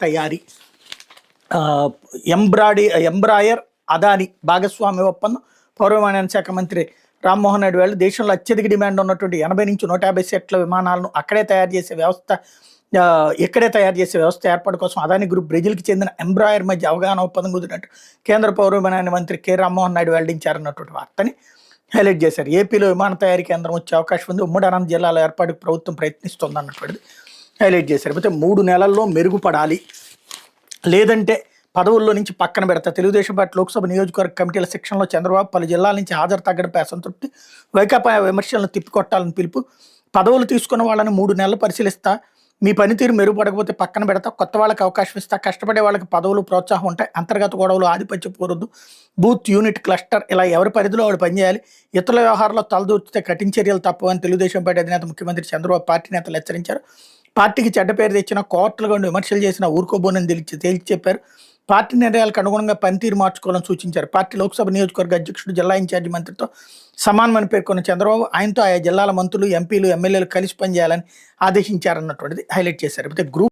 తయారీ ఎంబ్రాయర్ అదాని భాగస్వామ్య ఒప్పందం పౌర విమానయాన శాఖ మంత్రి రామ్మోహన్ నాయుడు వాళ్ళు దేశంలో అత్యధిక డిమాండ్ ఉన్నటువంటి 80 నుంచి 150 సెట్ల విమానాలను ఇక్కడే తయారు చేసే వ్యవస్థ ఏర్పాటు కోసం అదాని గ్రూప్ బ్రెజిల్కి చెందిన ఎంబ్రాయర్ మధ్య అవగాహన ఒప్పందం కుదిరినట్టు కేంద్ర పౌర విమానయాన మంత్రి కె రామ్మోహన్ నాయుడు వెల్లడించారన్నటువంటి వార్తని హైలైట్ చేశారు. ఏపీలో విమాన తయారీ కేంద్రం వచ్చే అవకాశం ఉంది, ఉమ్మడి అనంతపురం జిల్లాల ఏర్పాటుకు ప్రభుత్వం ప్రయత్నిస్తుంది అన్నటువంటిది హైలైట్ చేశారు. అయితే 3 నెలల్లో మెరుగుపడాలి, లేదంటే పదవుల్లో నుంచి పక్కన పెడతా. తెలుగుదేశం పార్టీ లోక్సభ నియోజకవర్గ కమిటీల శిక్షణలో చంద్రబాబు పలు జిల్లాల నుంచి హాజరు తగ్గడంపై అసంతృప్తి, వైకాపా విమర్శలను తిప్పికొట్టాలని పిలుపు. పదవులు తీసుకున్న వాళ్ళని 3 నెలలు పరిశీలిస్తా, మీ పనితీరు మెరుగుపడకపోతే పక్కన పెడతా, కొత్త వాళ్ళకి అవకాశం ఇస్తా, కష్టపడే వాళ్ళకి పదవులు ప్రోత్సాహం ఉంటాయి, అంతర్గత గొడవలు ఆధిపత్య పోరొద్దు, బూత్ యూనిట్ క్లస్టర్ ఇలా ఎవరి పరిధిలో వాడు పనిచేయాలి, ఇతరుల వ్యవహారాల్లో తలదూర్చితే కఠిన చర్యలు తప్పవని తెలుగుదేశం పార్టీ అధినేత ముఖ్యమంత్రి చంద్రబాబు పార్టీ నేతలు హెచ్చరించారు. పార్టీకి చెడ్డ పేరు తెచ్చిన, కోర్టులుగా ఉండి విమర్శలు చేసిన ఊరుకోబోనని తేల్చి చెప్పారు. పార్టీ నిర్ణయాలకు అనుగుణంగా పనితీరు మార్చుకోవాలని సూచించారు. పార్టీ లోక్సభ నియోజకవర్గ అధ్యక్షుడు, జిల్లా ఇన్ఛార్జి మంత్రితో సమానమని పేర్కొన్న చంద్రబాబు ఆయనతో ఆయా జిల్లాల మంత్రులు, ఎంపీలు, ఎమ్మెల్యేలు కలిసి పనిచేయాలని ఆదేశించారన్నటువంటిది హైలైట్ చేశారు. అయితే గ్రూప్